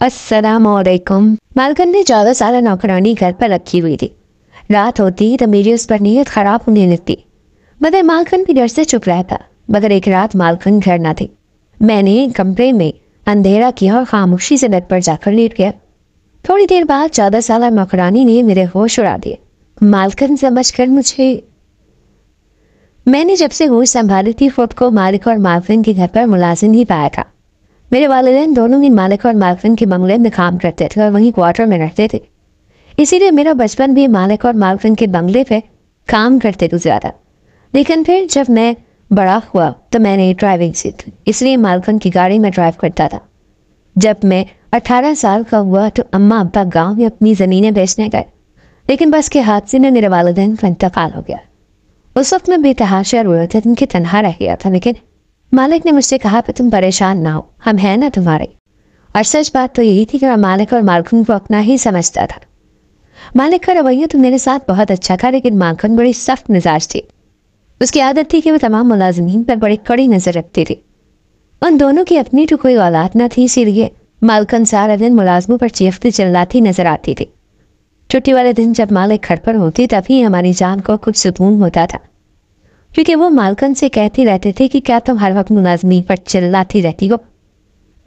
अस्सलाम वालेकुम। मालकन ने 14 साल नौकरानी घर पर रखी हुई थी। रात होती तो मेरी उस पर नीयत खराब होने लगती, मगर मालकन भी डर से चुप रहता। मगर एक रात मालकन घर न थी। मैंने कमरे में अंधेरा किया और खामोशी से बेड पर जाकर लेट गया। थोड़ी देर बाद 14 साल नौकरानी ने मेरे होश उड़ा दिए। मालकन समझकर मैंने जब से होश संभाली थी खुद को मालिक और मालकन के घर पर मुलाजिम ही पाया था। मेरे वालिदैन दोनों ही मालिक और मालकन के बंगले में काम करते थे और वहीं क्वार्टर में रहते थे। इसीलिए मेरा बचपन भी मालिक और मालकन के बंगले पे काम करते गुजरा था। लेकिन फिर जब मैं बड़ा हुआ तो मैंने ड्राइविंग सीखी, इसलिए मालकन की गाड़ी में ड्राइव करता था। जब मैं 18 साल का हुआ तो अम्मा अब्बा गाँव में अपनी ज़मीनें बेचने गए, लेकिन बस के हादसे में मेरे वालिदैन का इंतकाल हो गया। उस वक्त मैं बेतहाशा रोया था, उनके तनहा रह गया था। लेकिन मालिक ने मुझसे कहा कि तुम परेशान ना हो, हम हैं ना तुम्हारे। और सच बात तो यही थी कि मालिक और मालकन को अपना ही समझता था। मालिक का रवैया तो मेरे साथ बहुत अच्छा था, लेकिन मालकन बड़ी सख्त मिजाज थी। उसकी आदत थी कि वो तमाम मुलाजिमीन पर बड़ी कड़ी नजर रखती थी। उन दोनों की अपनी तो कोई औलाद न थी, इसीलिए मालकन सारा दिन मुलाजमों पर चीखती चिल्लाती नजर आती थी। छुट्टी वाले दिन जब मालिक घर पर होती तभी हमारी जान को कुछ सुकून होता था, क्योंकि वो मालकन से कहती रहते थे कि क्या तुम हर वक्त मुलाजमी पर चिल्लाती रहती हो।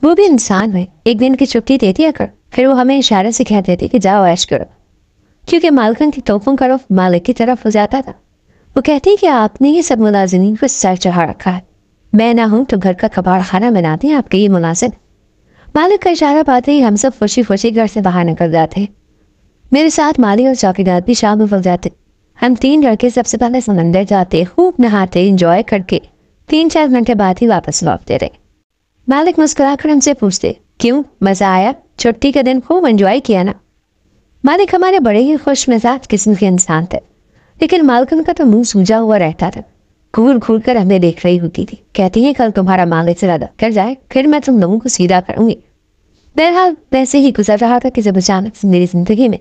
वो भी इंसान है, एक दिन की छुट्टी दे दिया कर। फिर वो हमें इशारे से कहते थे कि जाओ ऐश करो, क्योंकि मालकन की तोपों का रुख मालिक की तरफ हो जाता था। वो कहती कि आपने ये सब मुलाजिमीन को सर चढ़ा रखा है, मैं ना हूं तो घर का कबाड़ खाना बनाते हैं आपके ये मुलाजिम। मालिक का इशारा पाते ही हम सब खुशी खुशी घर से बाहर निकल जाते। मेरे साथ माली और चौकीदार भी शामिल हो जाते। हम 3 लड़के सबसे पहले समंदर जाते, खूब नहाते, एंजॉय करके 3-4 घंटे बाद ही वापस लौटते रहे। मालिक मुस्कुराकर हमसे पूछते, क्यों, मजा आया? छुट्टी के दिन खूब एंजॉय किया ना? मालिक हमारे बड़े ही खुश मिजाज किस्म के इंसान थे, लेकिन मालकन का तो मुंह सूजा हुआ रहता था। घूर घूर कर हमें देख रही होती थी। कहती है कल तुम्हारा मालिक से ज्यादा कर जाए, फिर मैं तुम लोगों को सीधा करूंगी। बहरहाल वैसे ही गुजर रहा था कि जब अचानक से मेरी जिंदगी में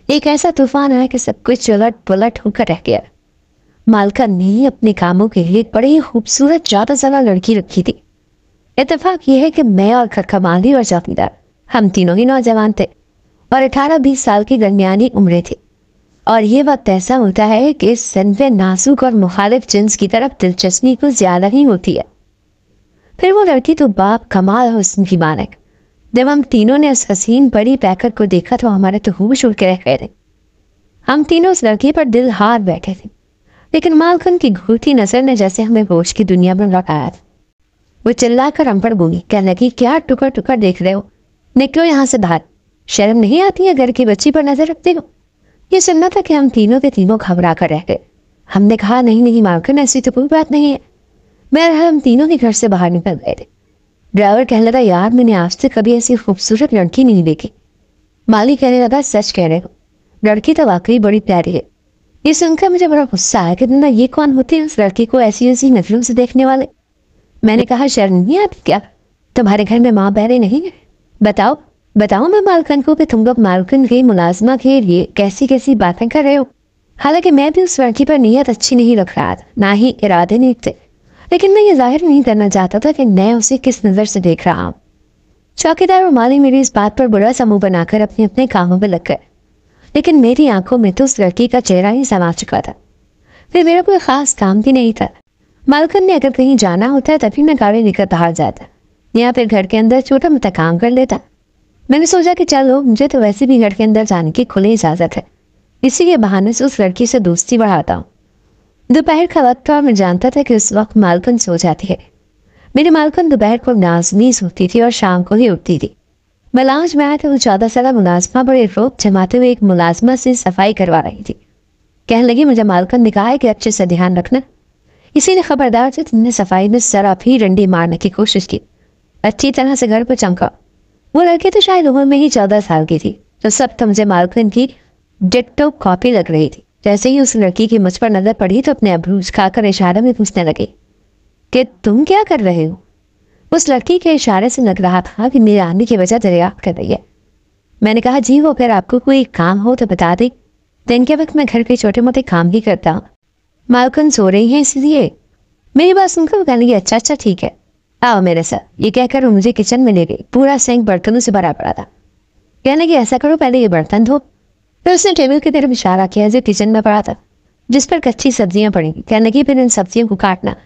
एक ऐसा तूफान आया कि सब कुछ उलट पुलट होकर रह गया। मालकन ने अपने कामों के लिए एक बड़ी ही खूबसूरत 14 साल लड़की रखी थी। इत्तेफाक ये है कि मैं और खटखमाली और चौकीदार हम तीनों ही नौजवान थे और 18-20 साल की दरमियानी उम्रें थी। और ये वक्त ऐसा होता है कि इस सन पे नाजुक और मुखालिफ जिन्स की तरफ दिलचस्पी कुछ ज्यादा ही होती है। फिर वो लड़की तो बाप कमाल हुस्न की मानक। जब हम तीनों ने उस हसीन बड़ी पैकर को देखा तो हमारे तो होश उड़ के रह गए थे। हम तीनों उस लड़की पर दिल हार बैठे थे, लेकिन मालकन की घूरती नजर ने जैसे हमें होश की दुनिया में लौटाया था। वो चिल्लाकर हम पर बोली, कहने लगी, क्या टुकर टुकर देख रहे हो, निकलो यहाँ से बाहर, शर्म नहीं आती है घर की बच्ची पर नजर रखते हो। ये सुनना था कि हम तीनों के तीनों घबरा कर रह गए। हमने कहा, नहीं नहीं मालकन, ऐसी तो कोई बात नहीं है। बहरहाल हम तीनों ही घर से बाहर निकल गए थे। ड्राइवर कहने लगा, यार मैंने आज से कभी ऐसी खूबसूरत लड़की नहीं देखी। माली कहने लगा, सच कह रहे हो, लड़की तो वाकई बड़ी प्यारी है। ये सुनकर मुझे बड़ा गुस्सा आया कि ना ये कौन होते हैं उस लड़की को ऐसी ऐसी नजरों से देखने वाले। मैंने कहा, शर्म नहीं आती क्या, तुम्हारे घर में माँ बहरे नहीं है? बताओ बताओ मैं मालकन को कि तुम लोग मालकन के मुलाजमा के लिए कैसी कैसी बातें कर रहे हो। हालांकि मैं भी उस लड़की पर नीयत अच्छी नहीं रख रहा था, ना ही इरादे नहीं थे, लेकिन मैं ये जाहिर नहीं करना चाहता था कि मैं उसे किस नज़र से देख रहा हूँ। चौकीदार और माली मेरी इस बात पर बुरा सा मुंह बनाकर अपने अपने कामों में लग गए, लेकिन मेरी आंखों में तो उस लड़की का चेहरा ही समा चुका था। फिर मेरा कोई खास काम भी नहीं था। मालकन ने अगर कहीं जाना होता तभी मैं गाड़ी लेकर बाहर जाता, या फिर घर के अंदर छोटा मोटा काम कर लेता। मैंने सोचा कि चलो, मुझे तो वैसे भी घर के अंदर जाने की खुली इजाज़त है, इसीलिए बहाने से उस लड़की से दोस्ती बढ़ाता हूँ। दोपहर का वक्त था और मैं जानता था कि उस वक्त मालकन सो जाती है। मेरी मालकन दोपहर को नाज़नीस होती थी और शाम को ही उठती थी। मलाज में आया था वो 14 साल मुलाजमा बड़े रोब जमाते हुए एक मुलाजमा से सफाई करवा रही थी। कहने लगी, मुझे मालकन ने कहा है कि अच्छे से ध्यान रखना, इसी ने खबरदार से तुमने सफाई में सराफ ही डंडी मारने की कोशिश की, अच्छी तरह से घर पर चमका। वो लड़की तो शायद उम्र में ही 14 साल की थी, तो सब तो मुझे मालकन की डिट्टो कॉपी लग रही थी। जैसे ही उस लड़की की मुझ पर नजर पड़ी तो अपने अब्रूज खाकर इशारे में पूछने लगी कि तुम क्या कर रहे हो। उस लड़की के इशारे से लग रहा था कि मेरे आने की वजह दरियाफ्त कर रही है। मैंने कहा, जी वो फिर आपको कोई काम हो तो बता दे, दिन के वक्त मैं घर के छोटे मोटे काम ही करता हूँ। मालकन सो रही है इसलिए। मेरी बात सुनकर वो कहने लगी, अच्छा अच्छा ठीक है, आओ मेरे साथ, ये कहकर वो मुझे किचन में ले गई। पूरा सिंक बर्तनों से भरा पड़ा था। कहने की ऐसा करो, पहले ये बर्तन धो। फिर उसने टेबल की तरफ इशारा किया जो किचन में पड़ा था, जिस पर कच्ची सब्जियां पड़ी। कहने की फिर इन सब्जियों को काटना।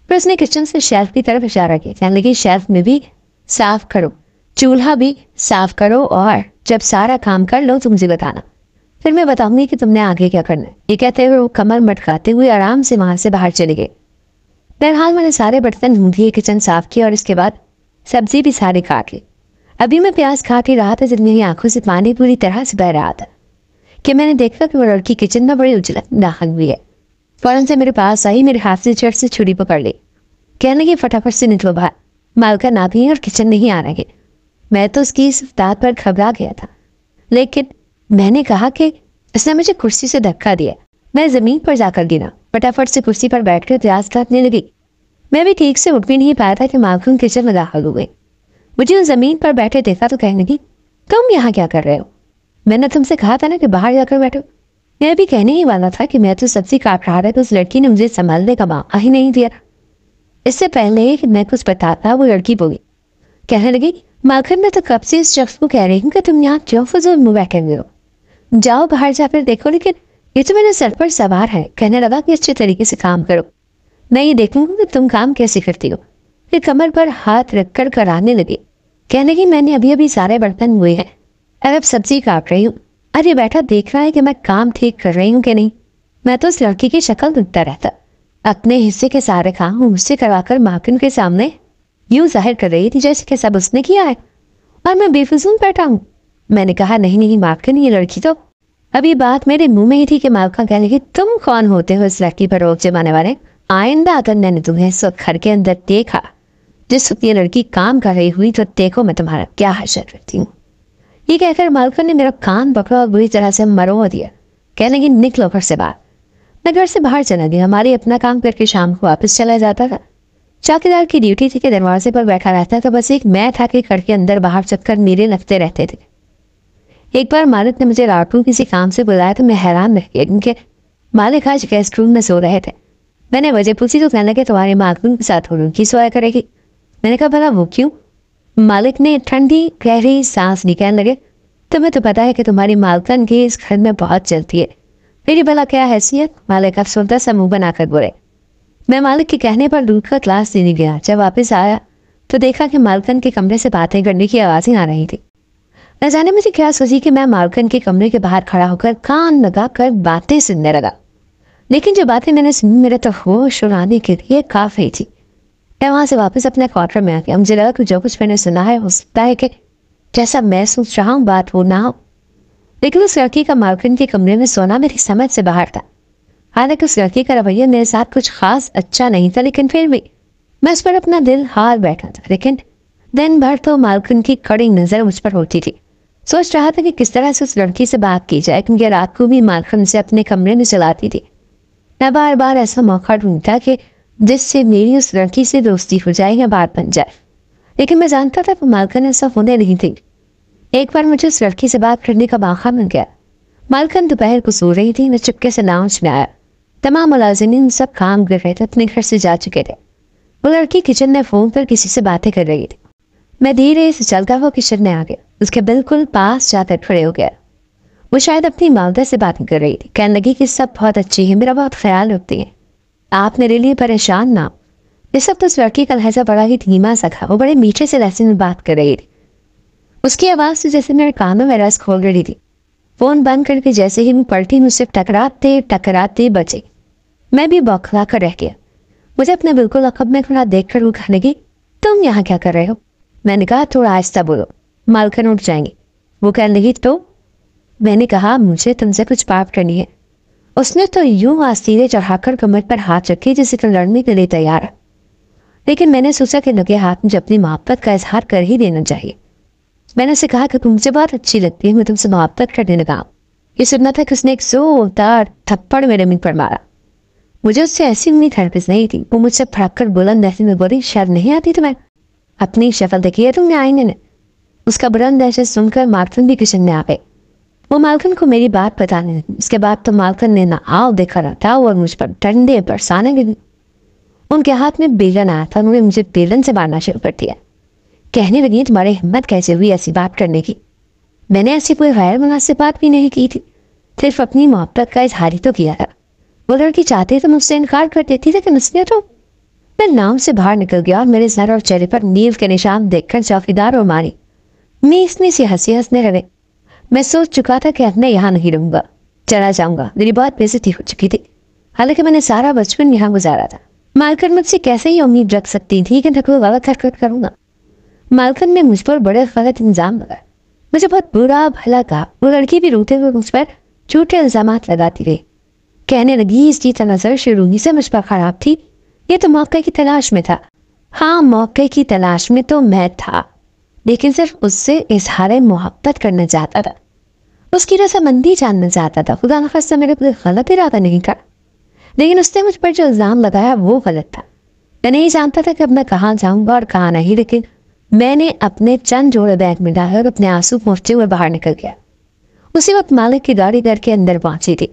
फिर उसने किचन से शेल्फ की तरफ इशारा किया। कहने लगी शेल्फ में भी साफ करो, चूल्हा भी साफ करो, और जब सारा काम कर लो तो मुझे बताना, फिर मैं बताऊंगी कि तुमने आगे क्या करना है। ये कहते हुए वो कमर मटकाते हुए आराम से वहां से बाहर चले गए। बहरहाल मैंने सारे बर्तन धो दिए, किचन साफ किया और इसके बाद सब्जी भी सारी काट ली। अभी मैं प्याज काट ही रहा था जब मेरी आंखों से पानी पूरी तरह से बह रहा था कि मैंने देखा कि वो लड़की किचन में बड़ी उजलत दाखिल हुई है। फौरन से मेरे पास आई, मेरे हाथ से चट से छुरी पकड़ ली। कहने की फटाफट से निकलो बाहर, मालका ना भी और किचन नहीं आ रहे। मैं तो उसकी इस बात पर घबरा गया था, लेकिन मैंने कहा कि उसने मुझे कुर्सी से धक्का दिया। मैं जमीन पर जाकर गिरा। फटाफट से कुर्सी पर बैठकर प्याज काटने लगी। मैं भी ठीक से उठ भी नहीं पाया था कि मालकूम किचन में दाखिल हो गई। मुझे उस जमीन पर बैठे देखा तो कहने लगी, तुम यहाँ क्या कर रहे हो? मैंने तुमसे कहा था ना कि बाहर जाकर बैठो। मैं भी कहने ही वाला था कि मैं तो सब्जी काट रहा था, तो उस लड़की ने मुझे संभालने का मौका ही नहीं दिया। इससे पहले कि मैं कुछ बताता वो लड़की बोली। कहने लगी, मालकन मैं तो कब से इस शख्स को कह रही हूँ कि तुम यहाँ क्यों फजूल मुँह बैठे हुए हो, जाओ बाहर जाकर देखो, लेकिन ये तो मेरे सर पर सवार है। कहने लगा कि अच्छे तरीके से काम करो, मैं ये देखूंगा कि तुम काम कैसे करती हो। फिर कमर पर हाथ रखकर कराने लगी। कहने की, मैंने अभी अभी सारे बर्तन हुए हैं, अब सब्जी काट रही हूँ। अरे बैठा देख रहा है कि मैं काम ठीक कर रही हूँ कि नहीं। मैं तो उस लड़की की शक्ल दिखता रहता, अपने हिस्से के सारे काम मुझसे करवाकर मालकिन के सामने यूं जाहिर कर रही थी जैसे कि सब उसने किया है और मैं बेफिजूल बैठा हूँ। मैंने कहा, नहीं नहीं मालकिन, ये लड़की तो। अभी बात मेरे मुंह में ही थी कि मालका कहने लगी, तुम कौन होते हो इस लड़की पर रोक जमाने वाले? आइंदा अगर मैंने तुम्हें इस वक्त घर के अंदर देखा जिस वक्त ये लड़की काम कर रही हुई, तो देखो मैं तुम्हारा क्या हशर करती हूँ। ये कहकर मालका ने मेरा कान पकड़ा और बुरी तरह से मरोड़ दिया। कहने लगी, निकलो घर से बाहर। मैं घर से बाहर चला गया। हमारी अपना काम करके शाम को वापस चला जाता था। चौकीदार की ड्यूटी थी कि दरवाजे पर बैठा रहता था, बस एक मैं था कि घर के अंदर बाहर चक्कर मेरे लगते रहते थे। एक बार मालिक ने मुझे रात को किसी काम से बुलाया तो मैं हैरान रह गया, क्योंकि मालिक आज गेस्ट रूम में सो रहे थे। मैंने वजह पूछी तो कहने लगे, तुम्हारे मालकिन के साथ उनकी सोया करेगी। मैंने कहा, भला वो क्यों? मालिक ने ठंडी गहरी सांस ली। कहने लगे, तुम्हें तो पता है कि तुम्हारी मालकिन की इस घर में बहुत चलती है, मेरी भला क्या हैसियत? मालिक अफसरदा सा मुंह बनाकर बोले। मैं मालिक के कहने पर दूध का ग्लास देने गया। जब वापस आया तो देखा कि मालकिन के कमरे से बातें करने की आवाज़ें आ रही थी। न जाने मुझे क्या सोची कि मैं मालकिन के कमरे के बाहर खड़ा होकर कान लगा कर बातें सुनने लगा, लेकिन जो बातें मैंने सुनी मेरे तो होश उड़ाने के लिए काफ़ी थी। मैं वहाँ से वापस अपने क्वार्टर में आ गया। मुझे लगा कि जो कुछ मैंने सुना है हो सकता है कि जैसा मैं सोच रहा हूँ बात वो ना हो, लेकिन उस लड़की का मालकिन के कमरे में सोना मेरी समझ से बाहर था। हालांकि उस लड़की का रवैया मेरे साथ कुछ खास अच्छा नहीं था, लेकिन फिर भी मैं उस पर अपना दिल हार बैठा था। लेकिन दिन भर तो मालकिन की कड़ी नज़र मुझ पर होती थी। सोच रहा था कि किस तरह से उस लड़की से बात की जाए, क्योंकि रात को भी मालकिन से अपने कमरे में चलाती थी। मैं बार बार ऐसा मौका ढूंढता कि जिससे मेरी उस लड़की से दोस्ती हो जाए या बात बन जाए, लेकिन मैं जानता था कि मालकिन ऐसा होने नहीं थी। एक बार मुझे उस लड़की से बात करने का मौका मिल गया। मालकिन दोपहर को सो रही थी। मैं चुपके से लाउंज में आया। तमाम मुलाजिमीन सब काम कर रहे थे, अपने घर से जा चुके थे। वो लड़की किचन में फ़ोन पर किसी से बातें कर रही थी। मैं धीरे से चलता हुआ किचन में आ गया, उसके बिल्कुल पास जाकर खड़े हो गया। वो शायद अपनी मालदा से बातें कर रही थी। कहने लगी कि सब बहुत अच्छी है, मेरा बहुत ख्याल रखती है, आप मेरे लिए परेशान ना। ये सब तो उस लड़की का लहजा बड़ा ही धीमा सा था। वो बड़े मीठे से लहजे में बात कर रही थी। उसकी आवाज़ से जैसे मेरे कानों में रस खोल रही थी। फ़ोन बंद करके जैसे ही मैं पलटी, मुझसे टकराते बचे। मैं भी बौखला कर रह गया। मुझे अपने बिल्कुल अकब में खड़ा देख कर वो कहने लगी, तुम यहाँ क्या कर रहे हो? मैंने कहा, थोड़ा आहिस्ता बोलो, मालकिन उठ जाएंगे। वो कहने लगी, तो? मैंने कहा, मुझे तुमसे कुछ बात करनी है। उसने तो यूं आस्तीरे चढ़ाकर कमर पर हाथ रखे जैसे कि लड़ने के लिए तैयार है, लेकिन मैंने सोचा कि लगे हाथ मुझे अपनी मोहब्बत का इजहार कर ही देना चाहिए। मैंने उसे कहा कि तुमसे बहुत अच्छी लगती है, मैं तुमसे मोहब्बत करने लगा। ये सुनना था कि उसने एक जोरदार थप्पड़ मेरे मुंह पर मारा। मुझे उससे ऐसी उम्मीद हरगिज़ नहीं थी। वो मुझसे फड़क कर बुलंद लहजे में बोली, शर्म नहीं आती तुम्हें? अपनी शक्ल देखी है तुमने आईने में? उसका बुलंद लहजा सुनकर मालकिन भी किचन में आ गए। वो मालकिन को मेरी बात बताने लगी। उसके बाद तो मालकिन ने ना आओ देखा रहा था और मुझ पर डंडे बरसाने लगी। ان کے ہاتھ میں بیلن آیا تھا، انہوں نے مجھے بیلن سے مارنا شروع کر دیا۔ کہنے لگی تمہاری ہمت کیسے ہوئی ایسی بات کرنے کی؟ میں نے ایسی کوئی غیر مناسب بات بھی نہیں کی تھی، صرف اپنی محبت کا اظہار ہی تو کیا تھا۔ وہ لڑکی چاہتی تو مجھ سے انکار کر دیتی تھی کہ اس نے تو میں نام سے باہر نکل گیا اور میرے سر اور چہرے پر نیل کے نشان دیکھ کر چوکیدار اور ماری نیس سی ہنسی ہنسنے لگے۔ میں سوچ چکا تھا کہ اب میں یہاں نہیں رہوں گا، چلا جاؤں گا۔ میری بہت بےعزتی ہو چکی تھی، حالانکہ میں نے سارا بچپن یہاں گزارا تھا۔ مالکن مجھ سے کیسے ہی امید رکھ سکتی تھی کہ میں کوئی غلط حرکت کروں گا؟ مالکن نے مجھ پر بڑے غلط الزام لگائے، مجھے بہت برا بھلا کہا۔ وہ لڑکی بھی روتے ہوئے مجھ پر جھوٹے الزامات لگاتی رہی، کہنے لگی اس کی نظر شروع سے مجھ پر خراب تھی، یہ تو موقع کی تلاش میں تھا۔ ہاں، موقع کی تلاش میں تو میں تھا، لیکن صرف اس سے اظہار محبت کرنا چاہتا تھا، اس کی رضامندی جاننا چاہتا تھا۔ خدا نخواستہ میرے کوئی غلط ارادہ نہیں کرا، لیکن اس نے مجھ پر جو الزام لگایا وہ غلط تھا۔ میں نہیں جانتا تھا کہ اب میں کہاں جاؤں گا اور کہاں نہیں، لیکن میں نے اپنے چند جوڑے بیگ میں ڈالے اور اپنے آنسو پہنچتے ہوئے باہر نکل گیا۔ اسی وقت مالک کی گاڑی گھر کے اندر پہنچی تھی۔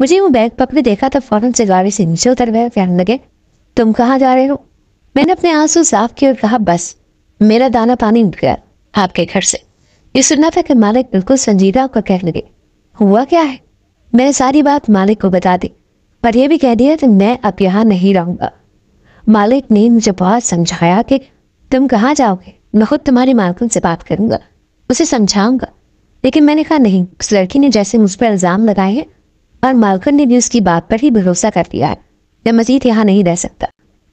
مجھے وہ بیگ پکڑے دیکھا تو فوراً سے گاڑی سے نیچے اتر گئے، کہنے لگے تم کہاں جا رہے ہو؟ میں نے اپنے آنسو صاف کیے اور کہا بس میرا دانا پانی اٹھ گیا آپ کے گھر سے۔ یہ سننا تھا کہ مالک بالکل سنجیدہ ہو کر کہنے لگے ہوا کیا ہے؟ میں نے ساری بات مالک کو بتا دی، پر یہ بھی کہہ دیا کہ میں اب یہاں نہیں رہوں گا۔ مالک نے مجھے بہت سمجھایا کہ تم کہاں جاؤ گے، میں خود تمہاری مالکن سے بات کروں گا، اسے سمجھاؤں گا۔ لیکن میں نے کہا نہیں، اس لڑکی نے جیسے مجھ پر الزام لگائے ہیں اور مالکن نے بھی اس کی بات پر ہی بھروسہ کر دیا ہے، میں مزید یہاں نہیں رہ سکتا۔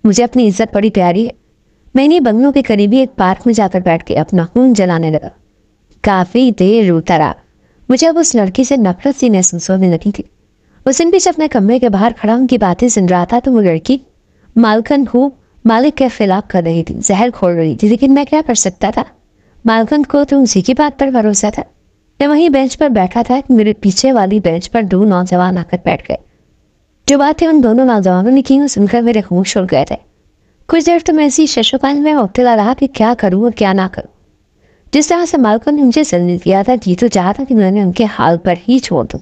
مجھے اپنی عزت بڑی پیاری ہے۔ میں انہیں بنگلوں کے قریبی ایک پارک میں جا کر بیٹھ کے اپنا خون جلانے لگا۔ کافی دیر روتا رہا۔ مجھے اب اس لڑکی سے نفرت سی محسوس ہونے لگی تھی۔ اس دن بھی جب میں کمرے کے باہر کھڑا ان کی باتیں سن رہا تھا تو وہ لڑکی مالکن ہو مالک کے خلاف کر رہی تھی، زہر کھول رہی تھی، لیکن میں کیا کر سکتا تھا؟ مالکن کو تو اسی کی بات پر بھروسہ تھا۔ میں وہیں بینچ پر بیٹھا تھا کہ میرے پیچھے والی بینچ پر دو نوجوان آ کر بیٹھ گئے۔ جو باتیں ان دونوں نوجوانوں نے کی سن کر میرے ہوش اڑ گئے تھے۔ کچھ دیر تو میں ایسی ششوپان میں مبتلا رہا کہ کیا کروں اور کیا نہ کروں۔ جس طرح سے مالکن نے مجھے سلنے کیا تھا، جی تو چاہتا کہ میں نے ان کے حال پر ہی چھوڑ دوں،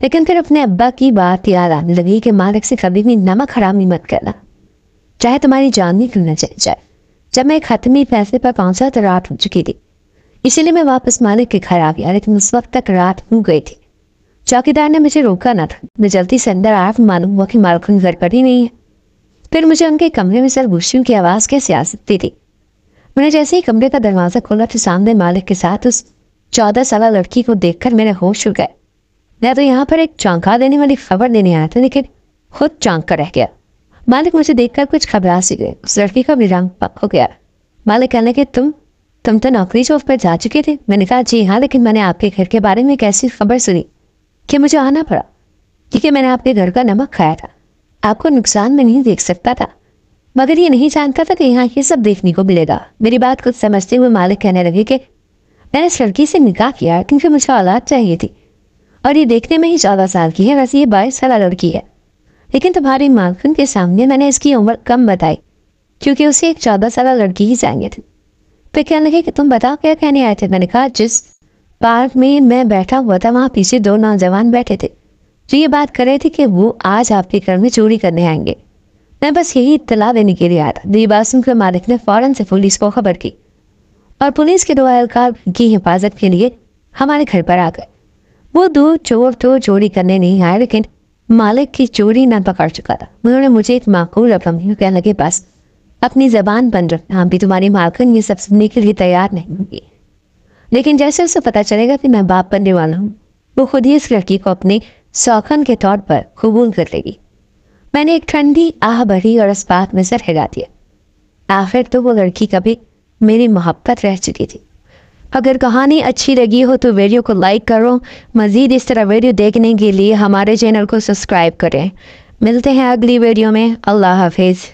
لیکن پھر اپنے ابا کی بات یاد آنے لگی کہ مالک سے کبھی بھی نمک حرامی مت کرنا، چاہے تمہاری جان بھی کیوں نہ چلی جائے۔ جب میں ایک حتمی فیصلے پر پہنچا تو رات ہو چکی تھی، اسی لیے میں واپس مالک کے گھر آ گیا، لیکن اس وقت تک رات ہو گئی تھی۔ چوکیدار نے مجھے روکا نہ تھا۔ میں جلدی سے اندر آیا تو معلوم ہوا کہ مالکن گھر پر ہی نہیں ہے۔ پھر مجھے ان کے کمرے میں سرگوشیوں کی آواز کیسے آ سکتی تھی؟ میں نے جیسے ہی کمرے کا دروازہ کھولا تو سامنے مالک کے ساتھ اس 14 سالہ لڑکی کو دیکھ کر میرے ہوش اڑ گئے۔ میں تو یہاں پر ایک چونکا دینے والی خبر دینے آیا تھا، لیکن خود چونک کر رہ گیا۔ مالک مجھے دیکھ کر کچھ گھبرا سی گئے۔ اس لڑکی کا بھی رنگ پک ہو گیا۔ مالک کہنے کہ تم تو نوکری جاب پر جا چکے تھے؟ میں نے کہا جی ہاں، لیکن میں نے آپ کے گھر کے بارے میں ایک ایسی خبر سنی کہ مجھے آنا پڑا، کیونکہ میں نے آپ کے گھر کا نمک کھایا تھا، آپ کو نقصان میں نہیں دیکھ سکتا تھا، مگر یہ نہیں جانتا تھا کہ یہاں یہ سب دیکھنے کو ملے گا۔ میری بات کچھ سمجھتے ہوئے مالک کہنے لگے کہ میں نے اس لڑکی سے نکاح کیا کیونکہ مجھے اولاد چاہیے تھی، اور یہ دیکھنے میں ہی 14 سال کی ہے، ویسے یہ 22 سالہ لڑکی ہے، لیکن تمہاری مالکن کے سامنے میں نے اس کی عمر کم بتائی کیونکہ اسے ایک 14 سالہ لڑکی ہی چاہیے تھی۔ پھر کہنے لگے کہ تم بتاؤ کیا کہنے آئے تھے؟ میں نے کہا جس پارک میں میں بیٹھا ہوا تھا وہاں پیچھے 2 نوجوان بیٹھے تھے جو یہ بات کر رہے تھے کہ وہ آج آپ کے گھر میں چوری کرنے آئیں گے، میں بس یہی اطلاع دینے کے لیے آیا تھا۔ میری بات سن کر مالک نے فوراً سے پولیس کو خبر کی اور پولیس کے 2 اہلکار کی حفاظت کے لیے ہمارے گھر پر آ گئے۔ وہ 2 چور تو چوری کرنے نہیں آئے، لیکن مالک کی چوری نہ پکڑ چکا تھا۔ انہوں نے مجھے ایک معقول رقم دی، کہنے لگے بس اپنی زبان بند رکھنا، بھی تمہاری مالکن یہ سب سننے کے لیے تیار نہیں ہوگی، لیکن جیسے اسے پتہ چلے گا کہ میں باپ بننے والا ہوں، وہ خود ہی اس لڑکی کو اپنے سوکھن کے طور پر قبول کر لے گی۔ میں نے ایک ٹھنڈی آہ بھری اور اس بات میں سر ہلا دیا۔ آخر تو وہ لڑکی کبھی میری محبت رہ چکی تھی۔ اگر کہانی اچھی لگی ہو تو ویڈیو کو لائک کرو، مزید اس طرح ویڈیو دیکھنے کے لیے ہمارے چینل کو سبسکرائب کریں۔ ملتے ہیں اگلی ویڈیو میں۔ اللہ حافظ۔